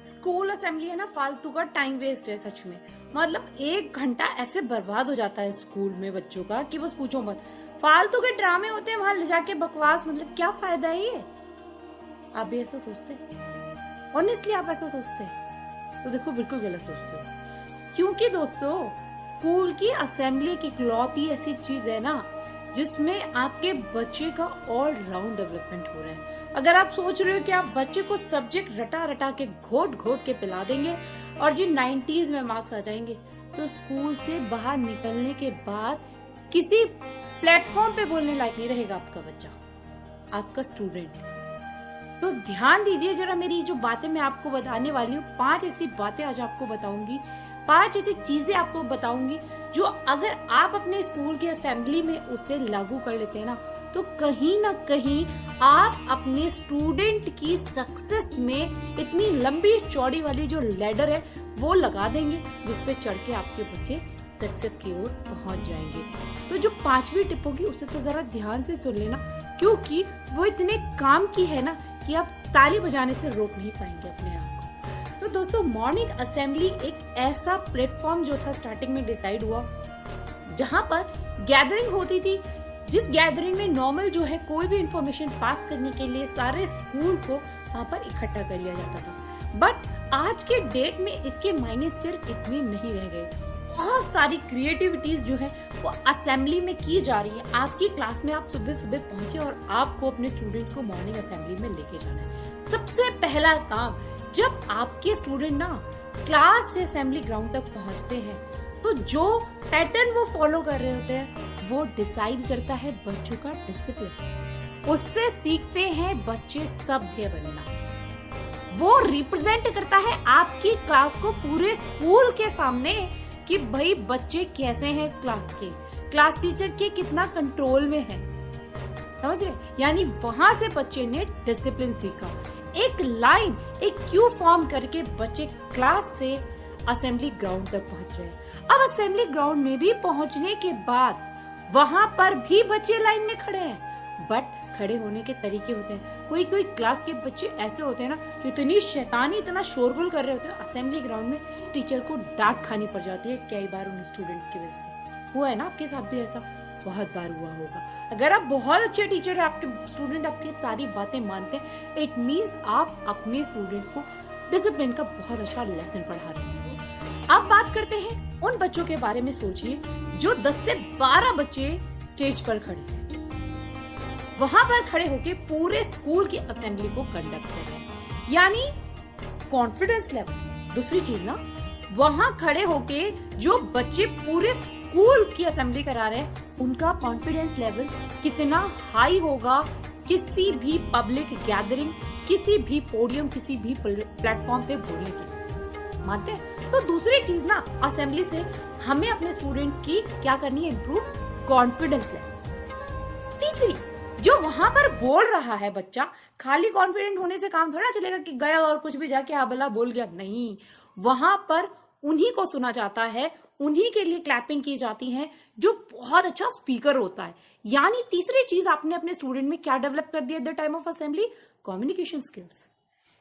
School assembly है ना, फालतू का टाइम वेस्ट है सच में। मतलब 1 घंटा ऐसे बर्बाद हो जाता है स्कूल में बच्चों का कि बस पूछो मत। फालतू के ड्रामे होते हैं वहां ले जाके, बकवास। मतलब क्या फायदा है ये? आप भी ऐसा सोचते हैं? ऑनेस्टली आप ऐसा सोचते हैं तो देखो बिल्कुल गलत सोचते हो। क्योंकि दोस्तों स्कूल की असेंबली की इकलौती ऐसी चीज है ना जिसमें आपके बच्चे का ऑल राउंड डेवलपमेंट हो रहा है। अगर आप सोच रहे हो कि आप बच्चे को सब्जेक्ट रटा रटा के घोट घोट के पिला देंगे और जी 90s में मार्क्स आ जाएंगे, तो स्कूल से बाहर निकलने के बाद किसी प्लेटफॉर्म पे बोलने लायक नहीं रहेगा आपका बच्चा, आपका स्टूडेंट। तो ध्यान दीजिए जरा, मेरी जो बातें मैं आपको बताने वाली हूँ, 5 ऐसी बातें आज आपको बताऊंगी, 5 ऐसी चीजें आपको बताऊंगी जो अगर आप अपने स्कूल की असेंबली में उसे लागू कर लेते हैं ना, तो कहीं ना कहीं आप अपने स्टूडेंट की सक्सेस में इतनी लंबी चौड़ी वाली जो लैडर है वो लगा देंगे, जिसपे चढ़ के आपके बच्चे सक्सेस की ओर पहुंच जाएंगे। तो जो 5वीं टिप होगी उसे तो जरा ध्यान से सुन लेना, क्योंकि वो इतने काम की है ना कि आप ताली बजाने से रोक नहीं पाएंगे अपने आप को। तो दोस्तों मॉर्निंग असेंबली एक ऐसा प्लेटफॉर्म जो था स्टार्टिंग में डिसाइड हुआ जहां पर गैदरिंग होती थी, जिस गैदरिंग में नॉर्मल जो है कोई भी इंफॉर्मेशन पास करने के लिए सारे स्कूल को वहां पर इकट्ठा कर लिया जाता था। बट आज के डेट में इसके मायने सिर्फ इतने नहीं रह गए। बहुत सारी क्रिएटिविटीज जो है वो असेंबली में की जा रही है। आपकी क्लास में आप सुबह सुबह पहुंचे और आपको अपने स्टूडेंट्स को मॉर्निंग असेंबली में लेके जाना है। सबसे पहला काम, जब आपके स्टूडेंट ना क्लास से असेंबली ग्राउंड तक पहुंचते हैं तो जो पैटर्न वो फॉलो कर रहे होते हैं वो डिसाइड करता है बच्चों का डिसिप्लिन। उससे सीखते हैं बच्चे सभ्य बनना। वो रिप्रेजेंट करता है आपकी क्लास को पूरे स्कूल के सामने कि भाई बच्चे कैसे हैं इस क्लास के, क्लास टीचर के कितना कंट्रोल में है। समझ रहे? यानी वहां से बच्चे ने डिसिप्लिन सीखा। एक लाइन, एक क्यू फॉर्म करके बच्चे क्लास से असेंबली ग्राउंड तक पहुंच रहे हैं। अब असेंबली ग्राउंड में भी पहुंचने के बाद वहां पर भी बच्चे लाइन में खड़े हैं, बट खड़े होने के तरीके होते हैं। कोई कोई क्लास के बच्चे ऐसे होते हैं ना जो इतनी शैतानी, इतना शोरगुल कर रहे होते हैं, असेंबली ग्राउंड में टीचर को डांट खानी पड़ जाती है कई बार उन स्टूडेंट्स की वजह से। हुआ है ना आपके साथ भी ऐसा? बहुत बार हुआ होगा। अगर आप बहुत अच्छे टीचर है, आपके स्टूडेंट आपकी सारी बातें मानते हैं, इट मीन्स आप अपने स्टूडेंट्स को डिसिप्लिन का बहुत अच्छा लेसन पढ़ा रहे हैं। अब बात करते हैं उन बच्चों के बारे में। सोचिए जो 10 से 12 बच्चे स्टेज पर खड़े हैं, वहां पर खड़े होके पूरे स्कूल की असेंबली को कंडक्ट कर रहे हैं, यानी कॉन्फिडेंस लेवल। दूसरी चीज ना, वहां खड़े होके जो बच्चे पूरे स्कूल की असेंबली करा रहे हैं उनका कॉन्फिडेंस लेवल कितना हाई होगा किसी भी पब्लिक गैदरिंग, किसी भी पोडियम, किसी भी प्लेटफॉर्म पे बोलने के। मानते हैं? तो दूसरी चीज ना, असेंबली से हमें अपने स्टूडेंट्स की क्या करनी है? Improve confidence level. तीसरी, जो वहां पर बोल रहा है बच्चा, खाली कॉन्फिडेंट होने से काम थोड़ा चलेगा कि गया और कुछ भी जाके हाबला बोल गया। नहीं, वहां पर उन्हीं को सुना जाता है, उन्हीं के लिए क्लैपिंग की जाती है जो बहुत अच्छा स्पीकर होता है। यानी तीसरी चीज आपने अपने स्टूडेंट में क्या डेवलप कर दिया at the time of assembly? Communication skills.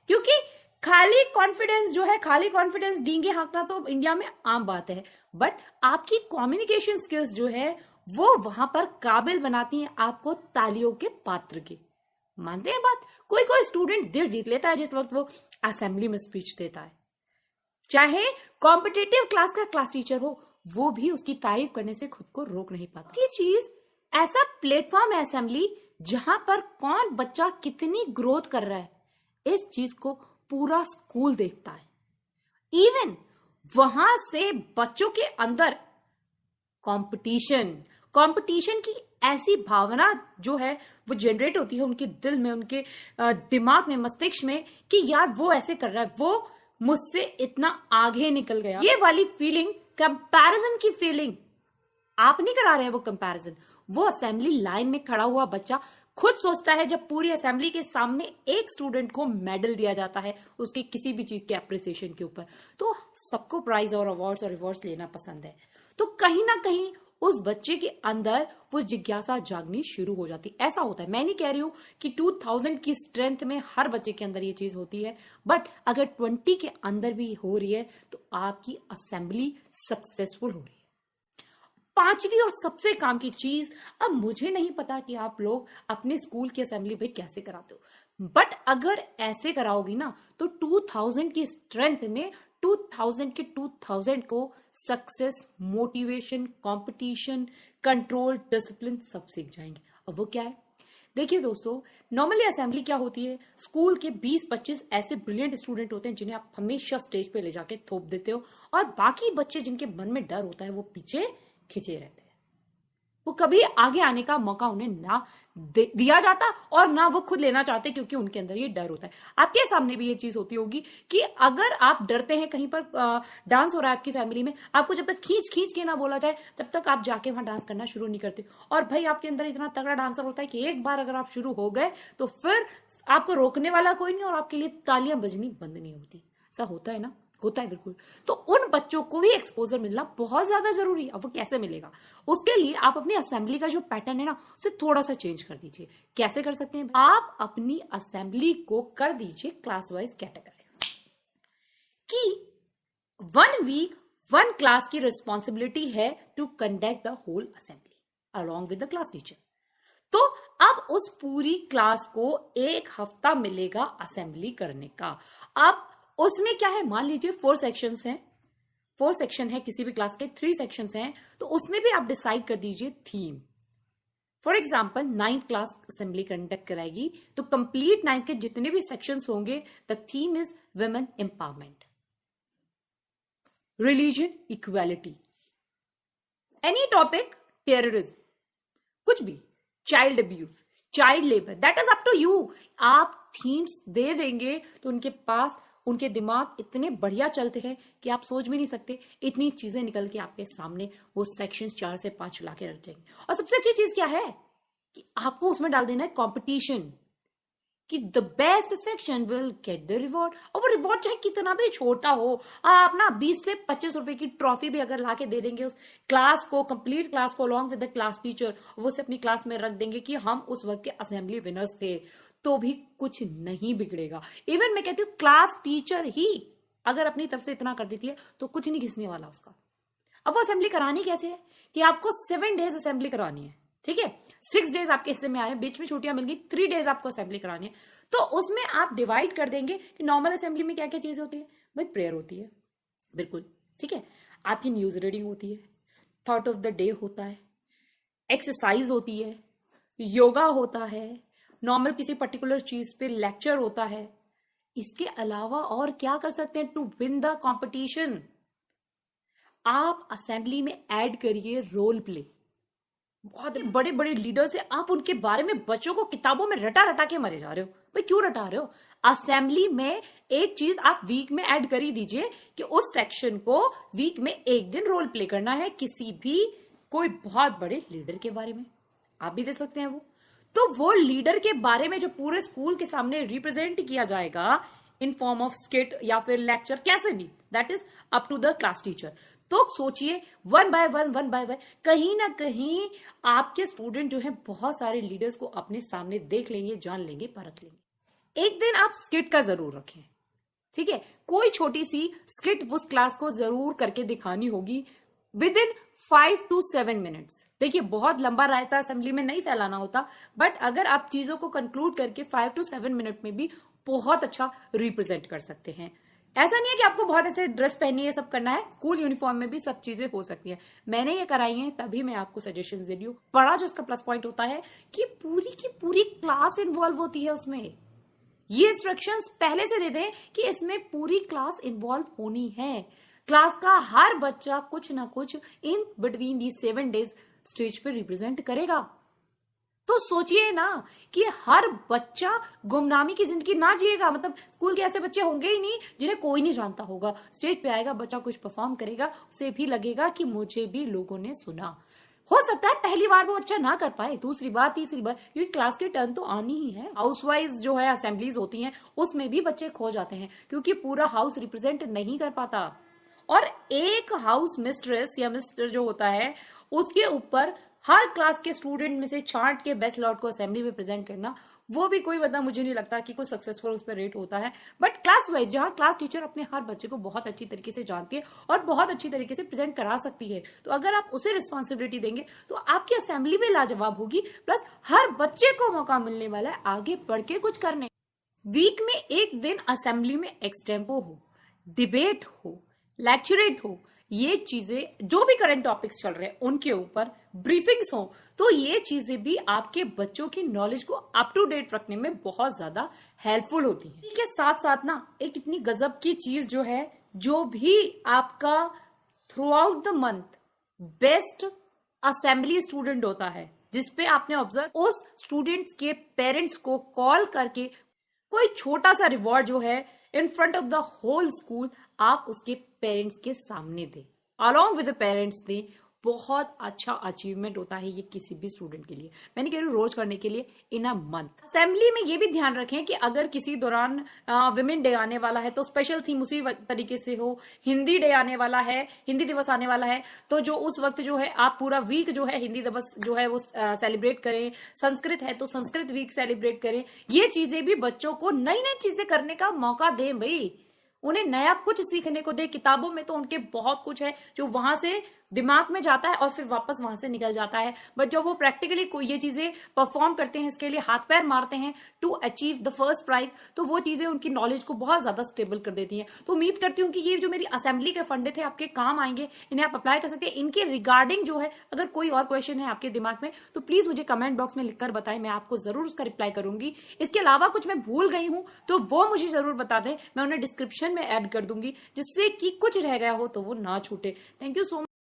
क्योंकि खाली कॉन्फिडेंस जो है, खाली कॉन्फिडेंस डींगे हाँकना तो इंडिया में आम बात है, बट आपकी कम्युनिकेशन स्किल्स जो है वो वहां पर काबिल बनाती हैं आपको तालियों के पात्र के। मानते हैं बात? कोई कोई स्टूडेंट दिल जीत लेता है जिस वक्त वो असेंबली में स्पीच देता है, चाहे कॉम्पिटिटिव क्लास का क्लास टीचर हो, वो भी उसकी तारीफ करने से खुद को रोक नहीं पाता। ये चीज ऐसा प्लेटफॉर्म है असेंबली जहां पर कौन बच्चा कितनी ग्रोथ कर रहा है, इस चीज को पूरा स्कूल देखता है। इवन वहां से बच्चों के अंदर कंपटीशन की ऐसी भावना जो है वो जनरेट होती है उनके दिल में, उनके दिमाग में, मस्तिष्क में कि यार वो ऐसे कर रहा है, वो मुझसे इतना आगे निकल गया। ये वाली फीलिंग, कंपैरिजन की फीलिंग, आप नहीं करा रहे हैं वो कंपैरिजन। वो असेंबली लाइन में खड़ा हुआ बच्चा खुद सोचता है, जब पूरी असेंबली के सामने एक स्टूडेंट को मेडल दिया जाता है उसकी किसी भी चीज के अप्रिसिएशन के ऊपर, तो सबको प्राइज और अवार्ड्स और रिवॉर्ड्स लेना पसंद है। तो कहीं ना कहीं उस बच्चे के अंदर वो जिज्ञासा जागनी शुरू हो जाती। ऐसा होता है, मैं नहीं कह रही हूं कि 2000 की स्ट्रेंथ में हर बच्चे के अंदर ये चीज होती है, बट अगर 20 के अंदर भी हो रही है तो आपकी असेंबली सक्सेसफुल हो रही है। पांचवी और सबसे काम की चीज, अब मुझे नहीं पता कि आप लोग अपने स्कूल की असेंबली भाई कैसे कराते हो, बट अगर ऐसे कराओगी ना तो 2000 की स्ट्रेंथ में 2000 को success, motivation, competition, control, discipline सब सीख जाएंगे। अब वो क्या है, देखिए दोस्तों, नॉर्मली असेंबली क्या होती है, स्कूल के 20-25 ऐसे ब्रिलियंट स्टूडेंट होते हैं जिन्हें आप हमेशा स्टेज पे ले जाके थोप देते हो, और बाकी बच्चे जिनके मन में डर होता है वो पीछे खिंचे रहते हैं। वो कभी आगे आने का मौका उन्हें ना दिया जाता और ना वो खुद लेना चाहते, क्योंकि उनके अंदर ये डर होता है। आपके सामने भी ये चीज होती होगी कि अगर आप डरते हैं, कहीं पर डांस हो रहा है आपकी फैमिली में, आपको जब तक खींच खींच के ना बोला जाए तब तक आप जाके वहां डांस करना शुरू नहीं करते। और भाई आपके अंदर इतना तगड़ा डांसर होता है कि एक बार अगर आप शुरू हो गए तो फिर आपको रोकने वाला कोई नहीं और आपके लिए तालियां बजनी बंद नहीं होती। ऐसा होता है ना, होता है बिल्कुल। तो उन बच्चों को भी एक्सपोजर मिलना बहुत ज्यादा जरूरी है। अब वो कैसे मिलेगा, उसके लिए आप अपनी असेंबली का जो पैटर्न है ना उसे थोड़ा सा चेंज कर दीजिए। कैसे कर सकते हैं, आप अपनी असेंबली को कर दीजिए क्लास वाइज कैटेगराइज, कि 1 वीक 1 क्लास की रिस्पॉन्सिबिलिटी है to conduct the whole assembly along with the class teacher. तो अब उस पूरी क्लास को 1 हफ्ता मिलेगा असेंबली करने का। अब उसमें क्या है, मान लीजिए 4 सेक्शंस हैं, 4 सेक्शन है किसी भी क्लास के, 3 सेक्शंस हैं, तो उसमें भी आप डिसाइड कर दीजिए theme. For example 9th class assembly conduct कराएगी तो कंप्लीट 9th के जितने भी सेक्शंस होंगे, the theme is women empowerment, religion equality, any topic, terrorism, कुछ भी, child abuse, child labour, that is up to you. आप थीम्स दे देंगे तो उनके पास, उनके दिमाग इतने बढ़िया चलते हैं कि आप सोच भी नहीं सकते, इतनी चीजें निकल के आपके सामने वो सेक्शंस 4 से 5 ला के रख जाएंगे। और सबसे अच्छी चीज क्या है कि आपको उसमें डाल देना है कंपटीशन, कि the best section will get the reward. और वो रिवॉर्ड चाहे कितना भी छोटा हो, आप ना 20 से 25 रुपए की ट्रॉफी भी अगर ला के दे देंगे उस क्लास को, कंप्लीट क्लास को along with the class teacher, वो से अपनी क्लास में रख देंगे कि हम उस वक्त के असेंबली विनर्स थे, तो भी कुछ नहीं बिगड़ेगा। इवन मैं कहती हूँ क्लास टीचर ही अगर अपनी तरफ से इतना कर देती है तो कुछ नहीं घिसने वाला उसका। अब वो असेंबली करानी कैसे है कि आपको 7 डेज असेंबली करानी है, ठीक है, 6 डेज आपके हिस्से में आ रहे हैं, बीच में छुट्टियां मिल गई, 3 डेज आपको असेंबली करानी है। तो उसमें आप डिवाइड कर देंगे कि नॉर्मल असेंबली में क्या क्या चीज होती है। भाई प्रेयर होती है, बिल्कुल ठीक है, आपकी न्यूज रीडिंग होती है, थॉट ऑफ द डे होता है, एक्सरसाइज होती है, योगा होता है, नॉर्मल किसी पर्टिकुलर चीज पे लेक्चर होता है। इसके अलावा और क्या कर सकते हैं टू विन द कंपटीशन, आप असेंबली में ऐड करिए रोल प्ले। बहुत बड़े बड़े लीडर से आप उनके बारे में बच्चों को किताबों में रटा रटा के मरे जा रहे हो। भाई क्यों रटा रहे हो, असेंबली में एक चीज आप वीक में ऐड कर ही दीजिए कि उस सेक्शन को वीक में एक दिन रोल प्ले करना है किसी भी कोई बहुत बड़े लीडर के बारे में, आप भी दे सकते हैं वो। तो वो लीडर के बारे में जो पूरे स्कूल के सामने रिप्रेजेंट किया जाएगा इन फॉर्म ऑफ स्किट या फिर लेक्चर, कैसे भी, that is up to the class teacher. तो सोचिए 1 बाय 1 कहीं ना कहीं आपके स्टूडेंट जो है बहुत सारे लीडर्स को अपने सामने देख लेंगे, जान लेंगे, परख लेंगे। एक दिन आप स्किट का जरूर रखें, ठीक है, कोई छोटी सी स्किट उस क्लास को जरूर करके दिखानी होगी विद इन 5 to 7 मिनट्स। देखिए बहुत लंबा रायता असेंबली में नहीं फैलाना होता, बट अगर आप चीजों को कंक्लूड करके 5 to 7 मिनट में भी बहुत अच्छा रिप्रेजेंट कर सकते हैं। ऐसा नहीं है कि आपको बहुत ऐसे ड्रेस पहनी है, सब करना है, स्कूल यूनिफॉर्म में भी सब चीजें हो सकती हैं। मैंने ये कराई हैं तभी मैं आपको सजेशन दे रही हूँ। बड़ा जो इसका प्लस पॉइंट होता है कि पूरी की पूरी क्लास इन्वॉल्व होती है उसमें। ये इंस्ट्रक्शंस पहले से दे दें कि इसमें पूरी क्लास इन्वॉल्व होनी है, क्लास का हर बच्चा कुछ ना कुछ in between the 7 days stage पे रिप्रेजेंट करेगा। तो सोचिए ना कि हर बच्चा गुमनामी की जिंदगी ना जिएगा, मतलब स्कूल के ऐसे बच्चे होंगे ही नहीं जिन्हें कोई नहीं जानता होगा। स्टेज पे आएगा बच्चा, कुछ परफॉर्म करेगा, उसे भी लगेगा कि मुझे भी लोगों ने सुना। हो सकता है पहली बार वो अच्छा ना कर पाए, दूसरी बार, तीसरी बार, क्योंकि क्लास की टर्न तो आनी ही है। हाउस वाइज जो है असेंबलीज होती हैं उसमें भी बच्चे खो जाते हैं क्योंकि पूरा हाउस रिप्रेजेंट नहीं कर पाता। और एक हाउस मिस्ट्रेस या मिस्टर जो होता है उसके ऊपर हर क्लास के स्टूडेंट में से छांट के बेस्ट लॉट को असेंबली में प्रेजेंट करना, वो भी कोई मतलब मुझे नहीं लगता कि कोई सक्सेसफुल उस पर रेट होता है। बट क्लास वाइज जहां क्लास टीचर अपने हर बच्चे को बहुत अच्छी तरीके से जानती है और बहुत अच्छी तरीके से प्रेजेंट करा सकती है, तो अगर आप उसे रिस्पॉन्सिबिलिटी देंगे तो आपकी असेंबली भी लाजवाब होगी, प्लस हर बच्चे को मौका मिलने वाला है आगे बढ़ के कुछ करने। वीक में एक दिन असेंबली में एक्सटेम्पो हो, डिबेट हो, लेक्चरेट हो, ये चीजें जो भी करंट टॉपिक्स चल रहे हैं उनके ऊपर ब्रीफिंग्स हो, तो ये चीजें भी आपके बच्चों की नॉलेज को अप टू डेट रखने में बहुत ज्यादा हेल्पफुल होती है। इसके साथ साथ ना एक इतनी गजब की चीज जो है, जो भी आपका through out the month best assembly student होता है, जिसपे आपने ऑब्जर्व उस स्टूडेंट्स के पेरेंट्स को कॉल करके कोई छोटा सा रिवॉर्ड जो है in front of the whole school आप उसके पेरेंट्स के सामने दे, अलॉन्ग विद द पेरेंट्स दे, बहुत अच्छा अचीवमेंट होता है ये किसी भी स्टूडेंट के लिए। मैं नहीं कह रही हूँ रोज करने के लिए, इन अ मंथ। असेंबली में ये भी ध्यान रखें कि अगर किसी दौरान विमेन डे आने वाला है तो स्पेशल थीम उसी तरीके से हो, हिंदी डे आने वाला है, हिंदी दिवस आने वाला है, तो जो उस वक्त जो है आप पूरा वीक जो है हिंदी दिवस जो है वो सेलिब्रेट करें। संस्कृत है तो संस्कृत वीक सेलिब्रेट करें। ये चीजें भी बच्चों को नई नई चीजें करने का मौका दें भाई, उन्हें नया कुछ सीखने को दे। किताबों में तो उनके बहुत कुछ है जो वहां से दिमाग में जाता है और फिर वापस वहां से निकल जाता है, बट जब वो प्रैक्टिकली ये चीजें परफॉर्म करते हैं, इसके लिए हाथ पैर मारते हैं to achieve the first prize, तो वो चीजें उनकी नॉलेज को बहुत ज्यादा स्टेबल कर देती हैं। तो उम्मीद करती हूँ कि ये जो मेरी असेंबली के फंडे थे आपके काम आएंगे, इन्हें आप अप्लाई कर सकते हैं। इनके रिगार्डिंग जो है अगर कोई और क्वेश्चन है आपके दिमाग में तो प्लीज मुझे कमेंट बॉक्स में लिखकर बताएं, मैं आपको जरूर उसका रिप्लाई करूंगी। इसके अलावा कुछ मैं भूल गई हूं तो वो मुझे जरूर बता दें, मैं उन्हें डिस्क्रिप्शन में ऐड कर दूंगी, जिससे कि कुछ रह गया हो तो वो ना छूटे। Thank you so much.